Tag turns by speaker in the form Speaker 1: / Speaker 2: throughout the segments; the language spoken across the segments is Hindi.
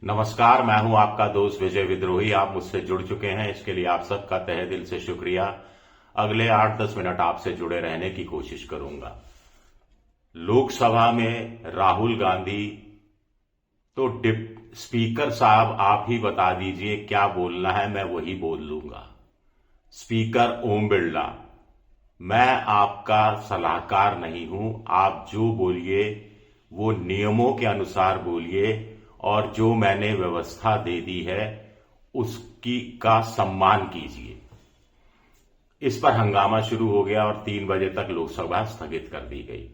Speaker 1: नमस्कार, मैं हूं आपका दोस्त विजय विद्रोही। आप मुझसे जुड़ चुके हैं, इसके लिए आप सबका तहे दिल से शुक्रिया। अगले 8-10 मिनट आपसे जुड़े रहने की कोशिश करूंगा। लोकसभा में राहुल गांधी तो स्पीकर साहब आप ही बता दीजिए क्या बोलना है, मैं वही बोल लूंगा। स्पीकर ओम बिरला, मैं आपका सलाहकार नहीं हूं। आप जो बोलिए वो नियमों के अनुसार बोलिए और जो मैंने व्यवस्था दे दी है उसकी का सम्मान कीजिए। इस पर हंगामा शुरू हो गया और 3 बजे तक लोकसभा स्थगित कर दी गई।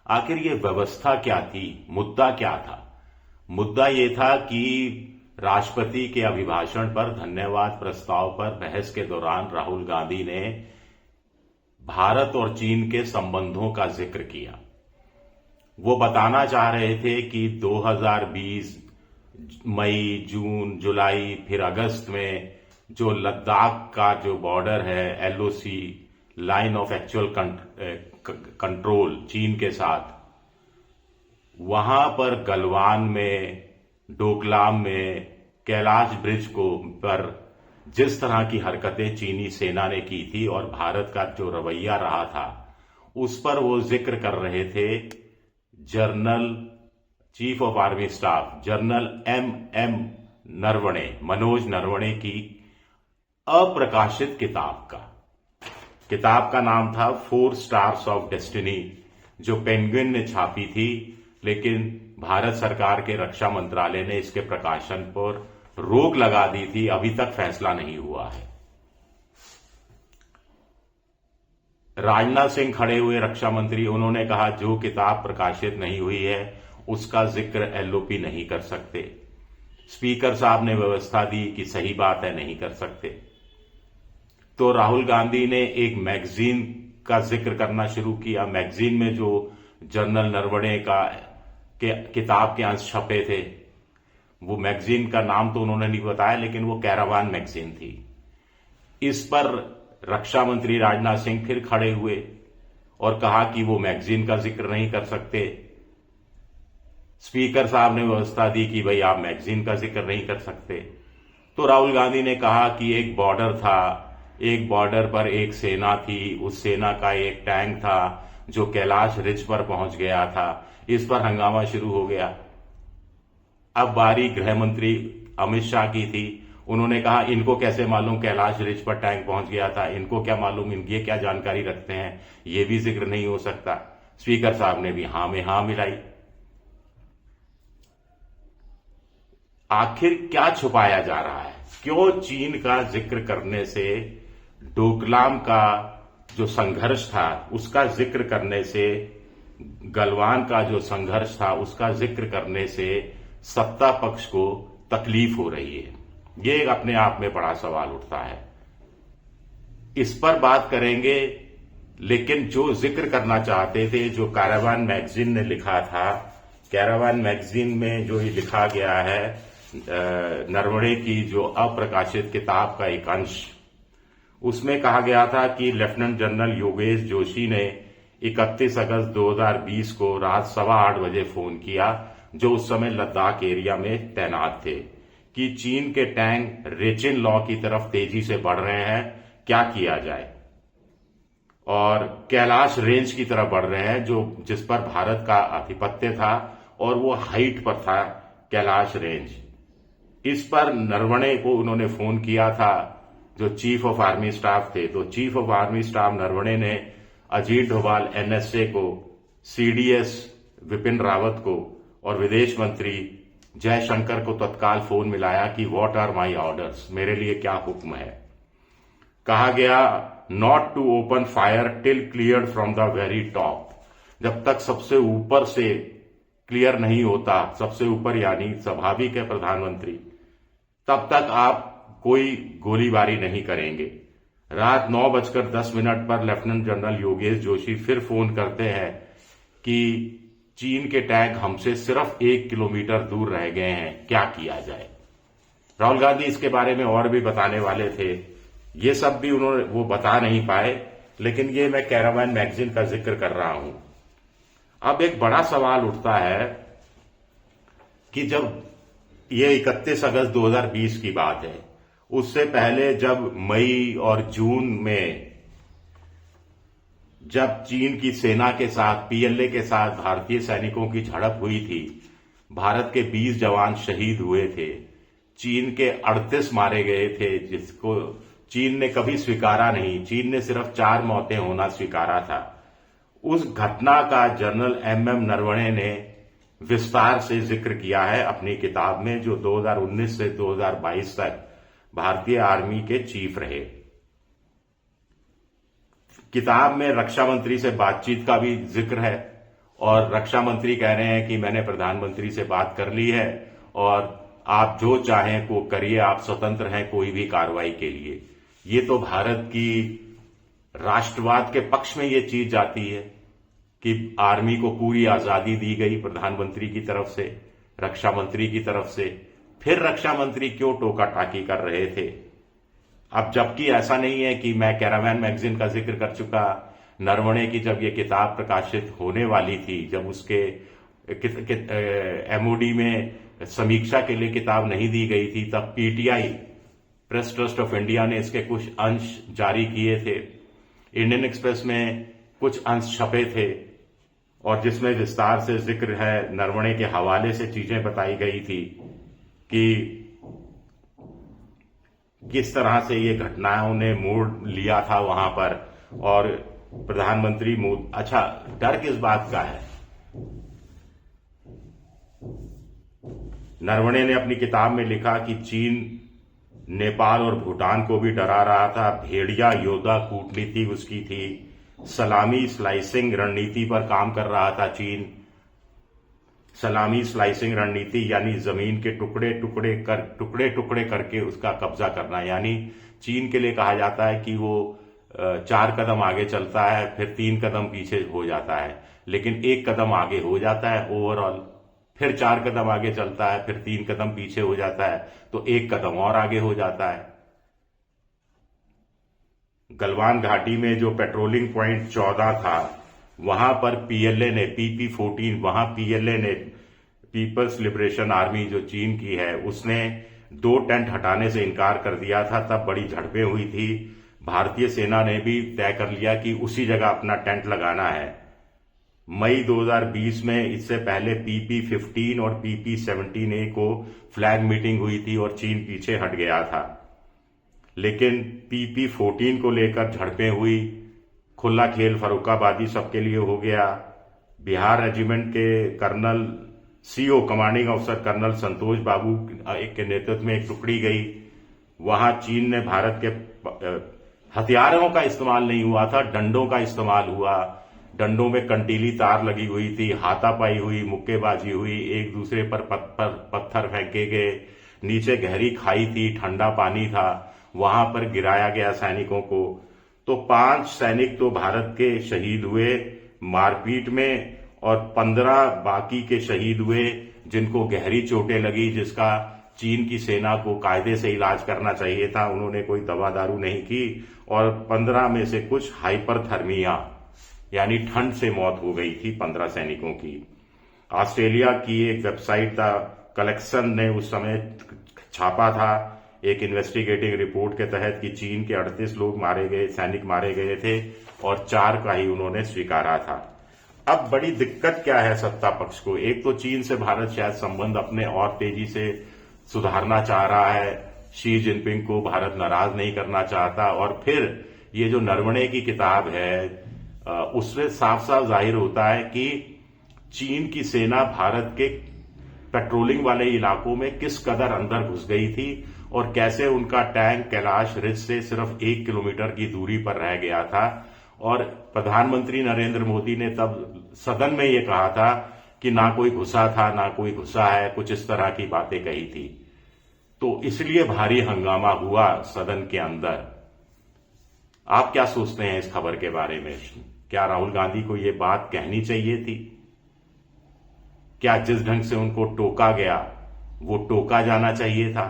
Speaker 1: आखिर ये व्यवस्था क्या थी? मुद्दा क्या था? मुद्दा ये था कि राष्ट्रपति के अभिभाषण पर धन्यवाद प्रस्ताव पर बहस के दौरान राहुल गांधी ने भारत और चीन के संबंधों का जिक्र किया। वो बताना चाह रहे थे कि 2020 मई, जून, जुलाई, फिर अगस्त में जो लद्दाख का जो बॉर्डर है, LOC, line of actual control चीन के साथ, वहां पर गलवान में, डोकलाम में, कैलाश ब्रिज पर जिस तरह की हरकतें चीनी सेना ने की थी और भारत का जो रवैया रहा था, उस पर वो जिक्र कर रहे थे general chief of army staff general M Naravane, Manoj Naravane की अप्रकाशित किताब का नाम था 4 स्टार्स ऑफ डेस्टिनी, जो पेंगुइन ने छापी थी, लेकिन भारत सरकार के रक्षा मंत्रालय ने इसके प्रकाशन पर रोक लगा दी थी। अभी तक फैसला नहीं हुआ है। राजनाथ सिंह खड़े हुए रक्षा मंत्री, उन्होंने कहा जो किताब प्रकाशित नहीं हुई है उसका जिक्र एलओपी नहीं कर सकते। स्पीकर साहब ने व्यवस्था दी कि सही बात है, नहीं कर सकते। तो राहुल गांधी ने एक मैगजीन का जिक्र करना शुरू किया। मैगजीन में जो जनरल नरवणे के किताब के अंश छपे थे, वो मैगजीन का नाम तो उन्होंने नहीं बताया, लेकिन वो कैरावान मैगजीन थी। इस पर रक्षा मंत्री राजनाथ सिंह फिर खड़े हुए और कहा कि वो मैगजीन का जिक्र नहीं कर सकते। स्पीकर साहब ने व्यवस्था दी कि भाई आप मैगजीन का जिक्र नहीं कर सकते। तो राहुल गांधी ने कहा कि एक बॉर्डर था, एक बॉर्डर पर एक सेना थी, उस सेना का एक टैंक था जो कैलाश रिज पर पहुंच गया था। इस पर हंगामा शुरू हो गया। अब बारी गृह मंत्री अमित शाह की थी। उन्होंने कहा इनको कैसे मालूम कैलाश रिज पर टैंक पहुंच गया था, इनको क्या मालूम, ये क्या जानकारी रखते हैं, ये भी जिक्र नहीं हो सकता। स्पीकर साहब ने भी हां में हां मिलाई। आखिर क्या छुपाया जा रहा है? क्यों चीन का जिक्र करने से, डोकलाम का जो संघर्ष था उसका जिक्र करने से, गलवान का जो संघर्ष था उसका जिक्र करने से सत्ता पक्ष को तकलीफ हो रही है? ये अपने आप में बड़ा सवाल उठता है। इस पर बात करेंगे, लेकिन जो जिक्र करना चाहते थे, जो कैरावान मैगजीन ने लिखा था, कैरावान मैगजीन में जो ये लिखा गया है नरवणे की जो अप्रकाशित किताब का एक अंश, उसमें कहा गया था कि लेफ्टिनेंट जनरल योगेश जोशी ने 31 अगस्त 2020 को रात 8:15 बजे फोन किया, जो उस समय लद्दाख एरिया में तैनात थे, कि चीन के टैंक रेचिन लॉ की तरफ तेजी से बढ़ रहे हैं, क्या किया जाए, और कैलाश रेंज की तरफ बढ़ रहे हैं जिस पर भारत का आधिपत्य था और वो हाइट पर था कैलाश रेंज। इस पर नरवणे को उन्होंने फोन किया था, जो चीफ ऑफ आर्मी स्टाफ थे। तो chief of army staff Naravane ने अजीत डोभाल एनएसए को, सीडीएस विपिन रावत को और विदेश मंत्री जयशंकर को तत्काल फोन मिलाया कि व्हाट आर माई ऑर्डर्स, मेरे लिए क्या हुक्म है। कहा गया not to open fire till cleared from the very top. जब तक सबसे ऊपर से क्लियर नहीं होता, सबसे ऊपर यानी स्वाभाविक है प्रधानमंत्री, तब तक आप कोई गोलीबारी नहीं करेंगे। रात 9:10 पर लेफ्टिनेंट जनरल योगेश जोशी फिर फोन करते हैं कि चीन के टैंक हमसे सिर्फ 1 किलोमीटर दूर रह गए हैं, क्या किया जाए। राहुल गांधी इसके बारे में और भी बताने वाले थे, ये सब भी वो बता नहीं पाए, लेकिन ये मैं कैरावान मैगजीन का जिक्र कर रहा हूं। अब एक बड़ा सवाल उठता है कि जब ये 31 अगस्त 2020 की बात है। उससे पहले जब मई और जून में जब चीन की सेना के साथ, पीएलए के साथ भारतीय सैनिकों की झड़प हुई थी, भारत के 20 जवान शहीद हुए थे, चीन के 38 मारे गए थे, जिसको चीन ने कभी स्वीकारा नहीं। चीन ने सिर्फ 4 मौतें होना स्वीकारा था। उस घटना का जनरल एमएम नरवणे ने विस्तार से जिक्र किया है अपनी किताब में, जो 2019 से 2022 तक भारतीय आर्मी के चीफ रहे। किताब में रक्षा मंत्री से बातचीत का भी जिक्र है और रक्षा मंत्री कह रहे हैं कि मैंने प्रधानमंत्री से बात कर ली है और आप जो चाहें वो करिए, आप स्वतंत्र हैं कोई भी कार्रवाई के लिए। ये तो भारत की राष्ट्रवाद के पक्ष में ये चीज जाती है कि आर्मी को पूरी आजादी दी गई प्रधानमंत्री की तरफ से, रक्षा मंत्री की तरफ से। फिर रक्षा मंत्री क्यों टोका टाकी कर रहे थे? अब जबकि ऐसा नहीं है कि मैं कैरावैन मैगजीन का जिक्र कर चुका, नरवणे की जब ये किताब प्रकाशित होने वाली थी, जब उसके एमओडी में समीक्षा के लिए किताब नहीं दी गई थी, तब PTI, press trust of India ने इसके कुछ अंश जारी किए थे। इंडियन एक्सप्रेस में कुछ अंश छपे थे और जिसमें विस्तार से जिक्र है, नरवणे के हवाले से चीजें बताई गई थी कि किस तरह से ये घटनाओं ने मोड़ लिया था वहां पर। और प्रधानमंत्री मोदी, अच्छा डर किस बात का है? नरवणे ने अपनी किताब में लिखा कि चीन नेपाल और भूटान को भी डरा रहा था। भेड़िया योद्धा कूटनीति उसकी थी। सलामी स्लाइसिंग रणनीति पर काम कर रहा था चीन। सलामी स्लाइसिंग रणनीति यानी जमीन के टुकड़े टुकड़े करके उसका कब्जा करना। यानी चीन के लिए कहा जाता है कि वो 4 कदम आगे चलता है, फिर 3 कदम पीछे हो जाता है, लेकिन 1 कदम आगे हो जाता है ओवरऑल, फिर 4 कदम आगे चलता है, फिर 3 कदम पीछे हो जाता है, तो 1 कदम और आगे हो जाता है। गलवान घाटी में जो पेट्रोलिंग पॉइंट 14 था, वहां पर पीएलए ने PP-14, वहां पीएलए ने, पीपल्स लिबरेशन आर्मी जो चीन की है, उसने 2 टेंट हटाने से इनकार कर दिया था। तब बड़ी झड़पें हुई थी। भारतीय सेना ने भी तय कर लिया कि उसी जगह अपना टेंट लगाना है। मई 2020 में इससे पहले PP-15 और PP-17A को फ्लैग मीटिंग हुई थी और चीन पीछे हट गया था। लेकिन PP-14 को लेकर झड़पें हुई। खुला खेल फर्रुखाबादी सबके लिए हो गया। बिहार रेजिमेंट के कर्नल CO कमांडिंग अफसर कर्नल संतोष बाबू के नेतृत्व में एक टुकड़ी गई। वहां चीन ने भारत के हथियारों का इस्तेमाल नहीं हुआ था, डंडों का इस्तेमाल हुआ। डंडों में कंटीली तार लगी हुई थी, हाथापाई हुई, मुक्केबाजी हुई, एक दूसरे पर पत्थर फेंके गए। नीचे गहरी खाई थी, ठंडा पानी था, वहां पर गिराया गया सैनिकों को। तो 5 सैनिक तो भारत के शहीद हुए मारपीट में और 15 बाकी के शहीद हुए जिनको गहरी चोटें लगी, जिसका चीन की सेना को कायदे से इलाज करना चाहिए था। उन्होंने कोई दवा दारू नहीं की और 15 में से कुछ हाइपरथर्मिया यानी ठंड से मौत हो गई थी 15 सैनिकों की। ऑस्ट्रेलिया की एक वेबसाइट था कलेक्शन ने उस समय छापा था एक इन्वेस्टिगेटिव रिपोर्ट के तहत कि चीन के 38 लोग मारे गए, सैनिक मारे गए थे और 4 का ही उन्होंने स्वीकारा था। अब बड़ी दिक्कत क्या है सत्ता पक्ष को? एक तो चीन से भारत शायद संबंध अपने और तेजी से सुधारना चाह रहा है, शी जिनपिंग को भारत नाराज नहीं करना चाहता। और फिर ये जो नरवणे की किताब है उसमें साफ साफ जाहिर होता है कि चीन की सेना भारत के पेट्रोलिंग वाले इलाकों में किस कदर अंदर घुस गई थी और कैसे उनका टैंक कैलाश रिज से सिर्फ 1 किलोमीटर की दूरी पर रह गया था। और प्रधानमंत्री नरेंद्र मोदी ने तब सदन में ये कहा था कि ना कोई घुसा था, ना कोई घुसा है, कुछ इस तरह की बातें कही थी। तो इसलिए भारी हंगामा हुआ सदन के अंदर। आप क्या सोचते हैं इस खबर के बारे में? क्या राहुल गांधी को ये बात कहनी चाहिए थी? क्या जिस ढंग से उनको टोका गया वो टोका जाना चाहिए था?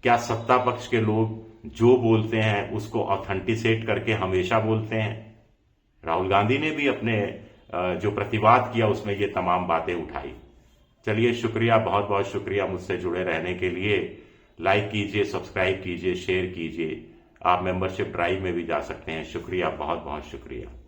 Speaker 1: क्या सत्ता पक्ष के लोग जो बोलते हैं उसको ऑथेंटिसेट करके हमेशा बोलते हैं? राहुल गांधी ने भी अपने जो प्रतिवाद किया उसमें ये तमाम बातें उठाई। चलिए, शुक्रिया, बहुत बहुत शुक्रिया मुझसे जुड़े रहने के लिए। लाइक कीजिए, सब्सक्राइब कीजिए, शेयर कीजिए। आप मेंबरशिप ड्राइव में भी जा सकते हैं। शुक्रिया, बहुत बहुत शुक्रिया।